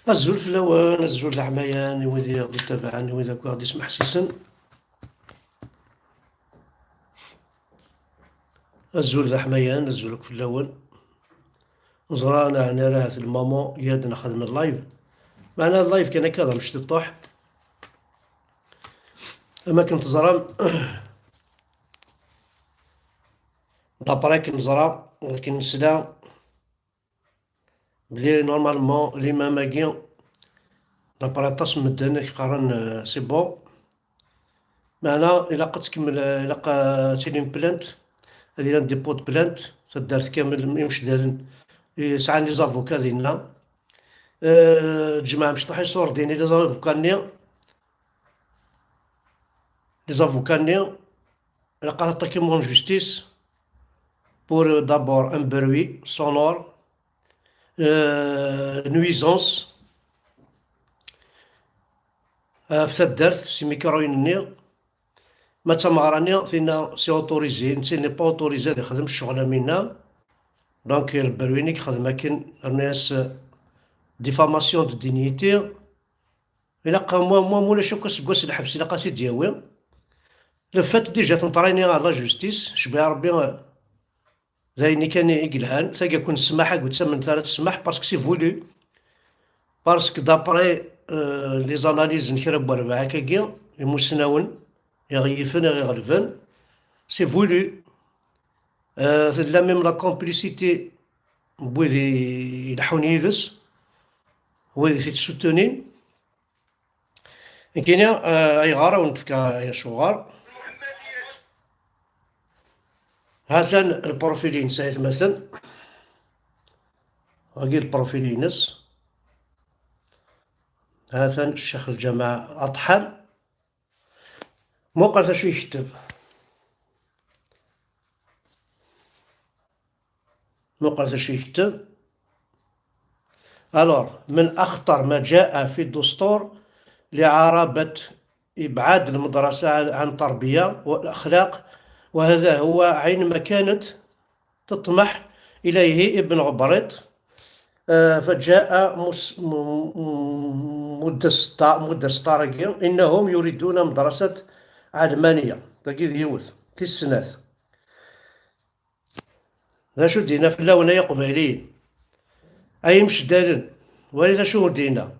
الزول في الأوان الزول العميان وذي غادي تابعني وإذا غادي يسمح سيسن الزول ذا حميان الزولك في الأول زرانا أنا راه المامون ياد نخدم اللايف معنا اللايف كان كذا مش تطاح أما كنت زرا لابري كنزرا ولكن نسلا بلي نورمالمون لي ماماكي دابري طاس مدن يقارن سي بون معنا إلا قد تكمل إلا تيلين بلانت هادي ديبوت بلانت تدارت كامل مش دارن يسعى لي زافوكا ديالنا تجمع مشطح يصور ديني لي زافوكا ني إلا قد attaquer en justice pour d'abord un bruit sonore, nuisance في تدارت سي ميكروينني ما تمغراني فينا سي اوتوريزي نتي ني با اوتوريزي هاد يخدم الشغلة منا دونك البرويني كيخدم كاين الناس ديفاماسيون دو دينيتي إلا قا مولا شوكا سكواس الحبس إلا قاتي دياوي لو فات ديجا تنطريني على لا جوستيس شبيه ربي ذايني كان يقلهان تلقى كون السماحة قلت من ثلاث السماح باسكو سي فولو باسكو دابري لي زاناليز نكرب وربعة كاكي يمسناون يغيفن يغلفن سي فولو لا ميم لا كومبليسيتي بوذي يلحون يدس وذي تسوتونين كاين اي غارة ونتفكا يا شوغار هذا البروفيلين سايت مثلا غير البروفيلينس هذا الشيخ الجماعة أطحن موقع شو يكتب موقع شو يكتب ألور من أخطر ما جاء في الدستور لعربة إبعاد المدرسة عن التربية والأخلاق وهذا هو عين ما كانت تطمح إليه ابن غبريط فجاء مدستارقي إنهم يريدون مدرسة علمانية تقيد يوث في السنات ذا شو دينا في اللونية قبيلين أي مش دارن ولذا شو دينا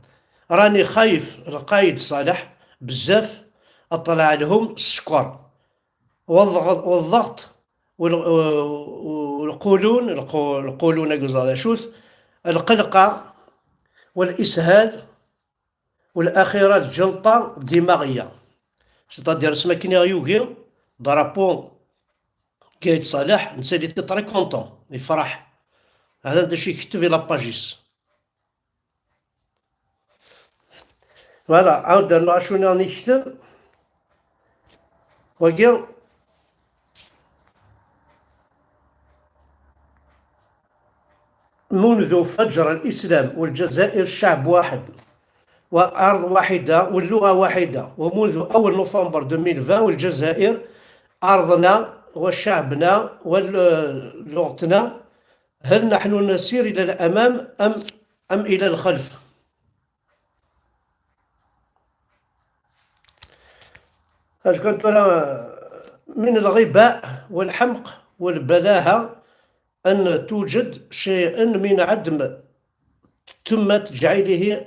راني خايف القايد صالح بزاف أطلع لهم السكر والضغط والقولون قصاد شوث القلقة والإسهال والأخيرة الجلطة الدماغية ستادير سماكيني يوغي ضربون قايد صالح نسالي تري كونطون يفرح هذا داش يكتب في لاباجيس فوالا عاود درنا شنو راني نكتب وكا منذ فجر الإسلام والجزائر شعب واحد وأرض واحدة واللغة واحدة ومنذ أول نوفمبر 2020 والجزائر أرضنا وشعبنا ولغتنا هل نحن نسير إلى الأمام أم إلى الخلف؟ كنت أنا من الغباء والحمق والبلاهة أن توجد شيء من عدم تم تجعيله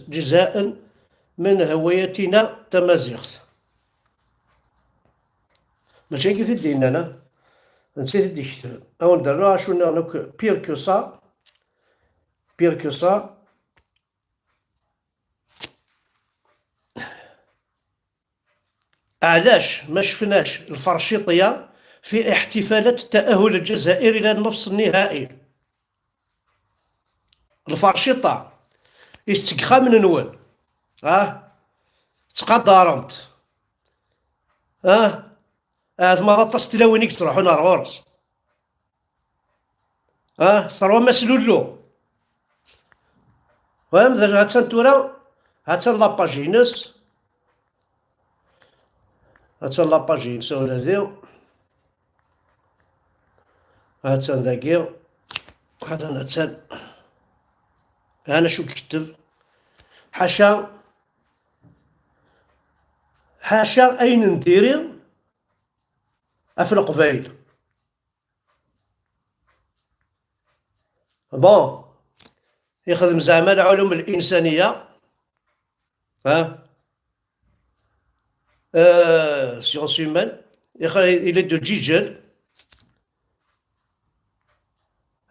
جزاء من هويتنا تمازيغت ماشي كيف دينا أنا نسيت ديك أو نديرو شو نغنوك بير كو سا علاش ما شفناش الفرشيطية في احتفالات تأهل الجزائر إلى النصف النهائي الفرشيطة يستقخى من نول تقدرمت ما غطست تلاوينيك تروحو نار غورس صروا مسلولو مثلا هاتسان تورا هاتسان لاباجينس هاتسان لاباجينس ولا ذي هاتسان ذاكي هذا هاتسان أنا شو كتب حاشا أين نديري في القبايل. بون يخدم زعما العلوم الإنسانية، سيونس هيومان، إلى دو جيجل،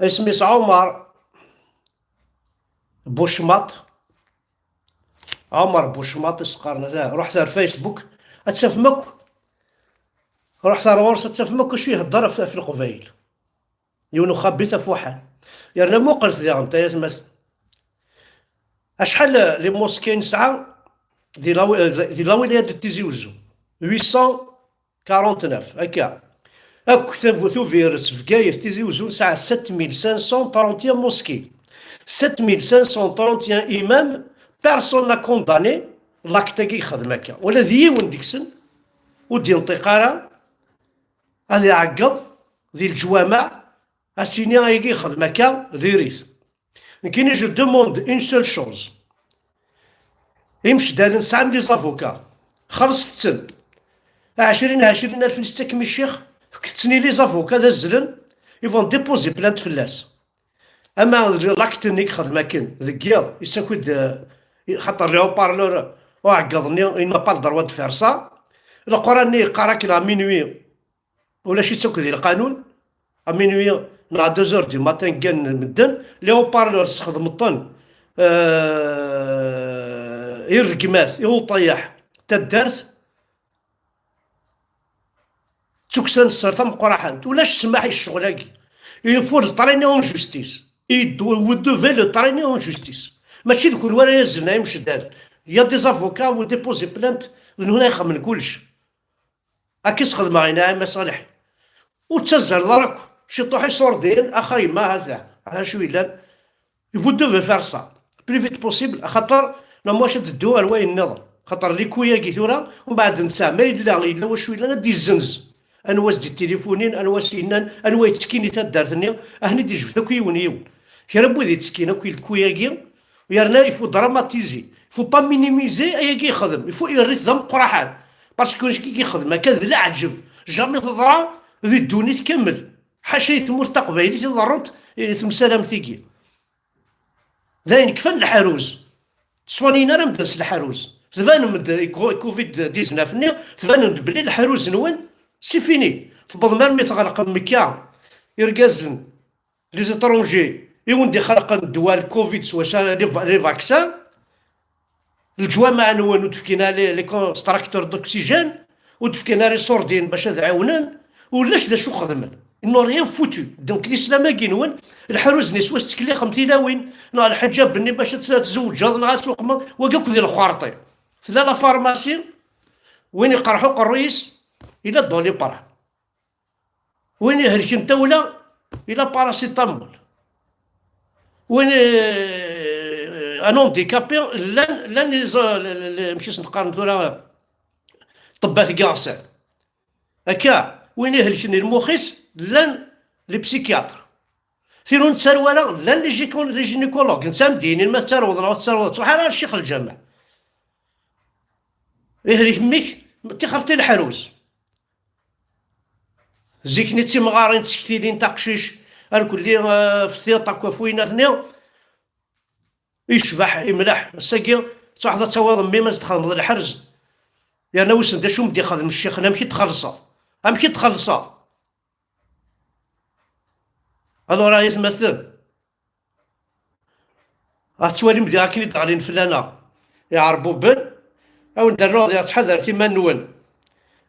اسميس عمر بوشماط. عمر بوشماط يسقرنا ذا. رحت على الفيسبوك اتفهمك، رحت على الورصة اتفهمك شو يهضر في القبايل يونو خبيته في واحد. يعني مو قلت لي انت مثلا اشحال لي موسكي نسعى دي لا ولاية ديال تيزي وزو 849 هكا. كتب ثوفيرت في كاير تيزي وزو نسعى 7531 موسكي، 7531 امام. بيرسون لا كونداني لاكتاكي يخدم هكا ولا ديون ديكسن ودي نطيقارا هذا يعقض ذي الجوامع اسيني هايكي يخدم هكا ديريس. كاين جو دوموند اون سول شوز، يمشي دار نسعى لي زافوكا خلصت 20 ألف نستكمل الشيخ كتني لي زافوكا ذا الزلن يفون ديبوزي بلانت فلاس. اما لاكتنيك خدمه كان ذكيض يساكد خاطر لي بارلور وعقضني إن با الدروا دو فير سا. القران قراك لا مينوي ولا شي تسكد القانون مينوي نا 2 دو ماتان كان مدن لي بارلور تستخدم الطن يرقمات يطيح تدارت تكسن السر ثم قراحان ولاش سماح الشغلاكي يفور الطريني اون جوستيس ودوفي لو طريني اون جوستيس ماشي دوك ولا يزلنا يمشي دار يا دي زافوكا وديبوزي بلانت من هنا يخمن كلش هاكي يسخدم معايا مصالح وتسزر دارك شي طوحي صوردين اخاي ما هذا شو يلان يفو دوفي فار سا بلي فيت بوسيبل خاطر لا مواش تدو الواي النظر خاطر لي كويا كي ثورا ومن بعد نتا ما يلا واش ويلا دي الزنز انواس دي التليفونين انواس ينان انواع تسكيني تا دارتني اهني دي جبت كيونيون كي بودي تسكينه كي الكوياكي ويرنا يفو دراماتيزي يفو با مينيميزي ايا كي يخدم يفو الريتم قراحان باسكو كي يخدم هكا لا عجب جامي تضرا ذي الدوني تكمل حاشا يثمر تقبايلي تضرنت ثم سلامتيكي ذاين كفن الحروز صوانينا راه مدرس الحروز تبان كوفيد 19 ني تبان بلي الحروز نوين سي فيني تبض مرمي تغرق مكا يرقزن لي زيترونجي يوندي خلق الدواء الكوفيد سوا لي فاكسان الجوامع نوان وتفكينا لي كونستراكتور دوكسيجين وتفكينا لي صوردين باش تعاونن ولاش دا شو خدمن انو ريان فوتو. دونك الاسلام كي نوان الحروز نسوا تكلي خمتيلاوين نا الحجاب بني باش تزوج نا سوق وكاك ديال الخوارطي ثلا لا فارماسي وين يقرحوا قريس الى دولي برا وين يهلك انت ولا الى باراسيتامول وين انون ديكابي لان ماشي نقارن ثورا طبات كاعسان هكا وين يهلكني المخيس لان لي بسيكياتر ثيرون تسرولا لان لي جينيكولوج انسان ديني ما تروضنا وتروض سبحان الله الشيخ الجامع يهلك ميك تخفتي الحروز زيكني تيمغارين تسكتيلين تقشيش الكل في الثيطه كوفوينا ثنيا يشبح يملح الساكي تحضر تواضع مي ما تخدم الحرز يعني واش ندا شو مدي خدم الشيخ انا مكي تخلصها امكي تخلصها الو راه يتمثل غتولي مدي هاكي داغلين فلانا يعربوا بن او نديرو يا تحضر تيما نون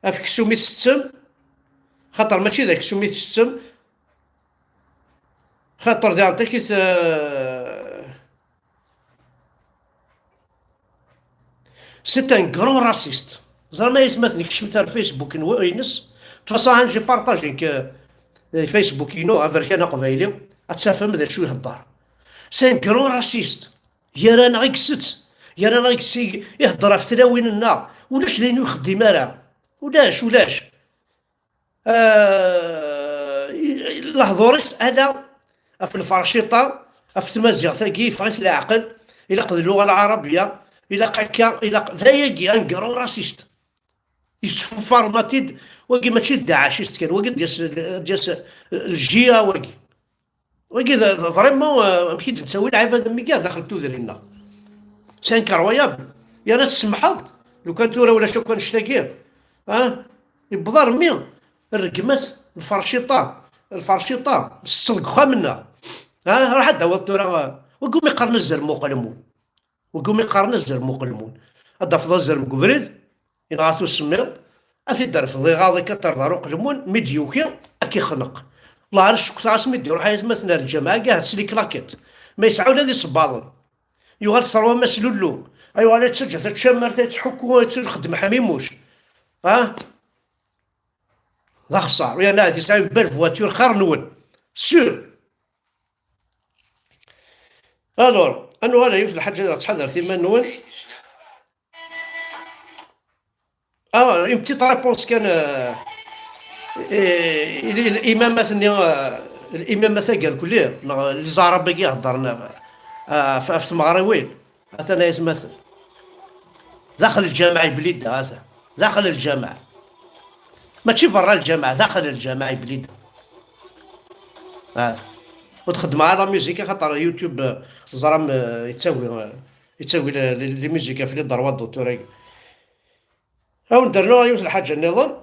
افك سوميت ستم خاطر ماشي ذاك سوميت ستم خاطر ذا انت كي سي ان كرون راسيست زعما يتمثل كشمت على الفيسبوك نوينس تفاصا هانجي بارطاجي فيسبوك ينو افريكان قبايلي اتفهم ذا شو يهضر سي ان كرون راسيست يا رانا غير كست يا رانا غير يهضر في ثلاوين النا ولاش داينو يخدم راه ولاش لاحظوا انا في الفرشيطه في المزيغ ثاقي فغيت العقل إلا قد اللغة العربية إلا هكا إلا ذاياكي أنقرو راسيست يشوف فارماتيد وكي ماشي داعشيست كان وكي دياس الجيه وكي فريمون مشيت نسوي العيب هذا ميكال داخل تودرينا انكرويابل يا ناس سمحض لو كان تورا ولا شو كان نشتاقيه يبضر مين الرقمات الفرشيطه الصدق خا منا راح داو تورا وقوم يقارن الزرمو قلمون وقوم يقارن الزرمو قلمون هذا فضل الزرم كفريد ينغاثو السميض اثي دار فضي غاضي كتر دارو قلمون ميديوكي اكي خنق الله عرش كتاس ميدي روح يتمثل الجماعه كاع تسلي كلاكيت ما يسعوا هذه صباضن يغال صروا مسلولو ايوا على تسجل تتشمر تحكو تخدم حميموش ذا خسار ويا نادي ساعي بال فواتور خير نون سور الور انو هذا يوصل الحاجه تحضر ثمان نون اون بتيت ريبونس كان الامام مثلا الامام مثلا قال كليه اللي زعرب باقي هضرنا في المغربين مثلا يتمثل داخل الجامعه بليد هذا داخل الجامعه ماشي برا الجامعه داخل الجامعه بليد وتخدم على ميوزيكا خاطر يوتيوب زرام يتسوي لي ميوزيكا في لي دروات دوتوري هاو ندرنو غيوث الحاجه النظام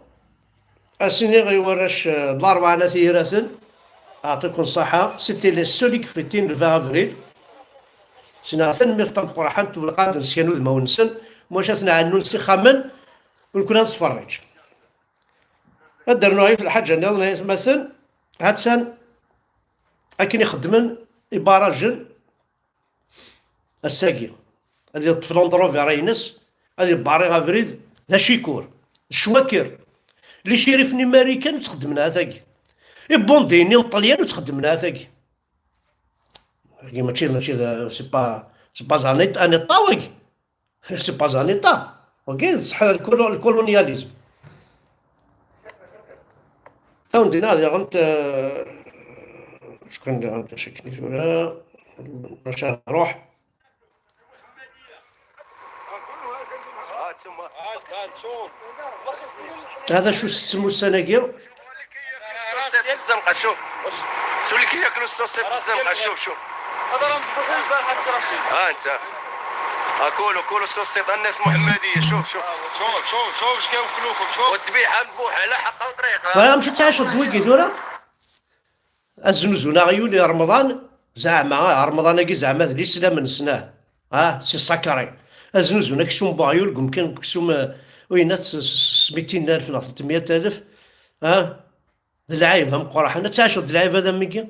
السيني غيوراش الاربعه نثيرات اعطيكم الصحه سيتي لي سوليك فيتين لو 20 افريل سينا ثن ميرتم قرحان تبلقاد نسيانو ذما ونسن موشاتنا عنو نسي خامن ونكون نتفرج درنو غيوث الحاجه النظام مثلا هاتسان أكن يخدمن إباراجن الساقي هذه طفلون فيرينس هذه باري افريد ذا شيكور الشواكر اللي شريفني ماريكان تخدمنا ثاقي البونديني الطليان تخدمنا ثاقي ماشي سي با زانيطا انيطا واكي سي با زانيطا اوكي صح الكولونياليزم ندينا هذه غنت شكون غنت شكني ولا باش نروح هذا شو تسمو السناقير الصوصيط بالزنقه شوف اللي كياكلوا الصوصيط بالزنقه شوف هذا راه مطبوخين البارح السراشي انت كولوا الصوصيط الناس محمديه شوف اش كياكلوكم والذبيحه مذبوحه على حق وطريقه ولا مشيت تعيش الضويكي ثورة الزنزونه غيولي رمضان زعما رمضان كي زعما ذا الاسلام نسناه سي ساكاري الزنزونه كسوم بايول يمكن كسوم وينات 200,000 ولا 300,000 ذا العايب هم قراح انا تعيش ذا العايب هذا ميكي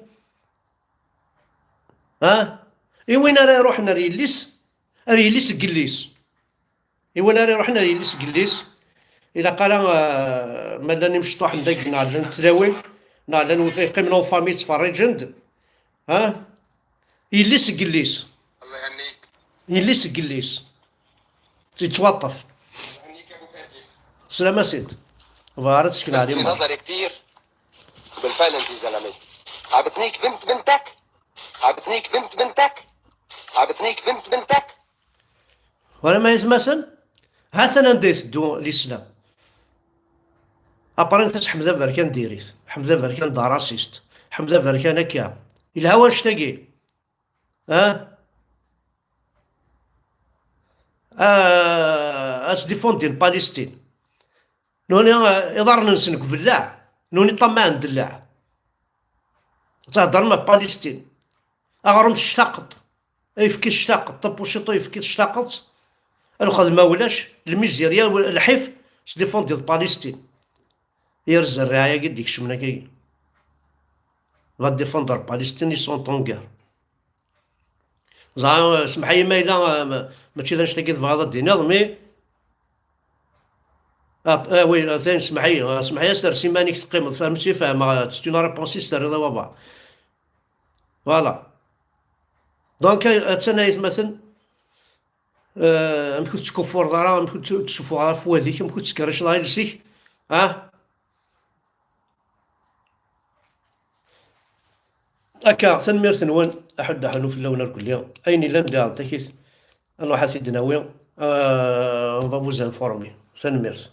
وين راه روحنا ريليس قليس وين راه روحنا ريليس قليس الا قال مالاني مشطوح ندق نعلن نتلاوي نعلن وثيقي من فامي تفرجند يليس قليس الله يهنيك يليس قليس تيتوظف يهنيك ابو فاتح سلامة سيد فارت شكل عليه في نظري كتير بالفعل انت زلمه عبتنيك بنتك ولا ما يتمثل هاثنا نديت دو الاسلام ابرين تاع حمزه بركان ديريت حمزه بركان داراسيست حمزه بركان هكا الهوا اشتاقي اس ديفوندي بالستين نوني يضر نسنك فلاع نوني طمع ندلع تهضر مع بالستين اغرم تشتاقط يفكي تشتاقط طب وشيطو يفكي تشتاقط الخدمة ما ولاش الميزيريا الحيف ديفوندي بالستين يرز الرعاية قد يكشمنا كي غادي ديفوندر بالستين سون طونكار زعما سمحي ما إلا ماشي ذا نشتاقي في هذا الدينار مي وي ثاني سمحي سر سيمانيك تقيم فهمتي فاهمة تستينا ريبونسي سر هذا وابا فوالا دونك تانا يتمثل مكنت تكفر دارا مكنت تشوفو على فواديك مكنت تكرش لا يلسيك هكا تنميرت نون أحد حنو في اللون الكلية أين إلا ندير تكيت نروح سيدي ناوي on va vous informer تنميرت.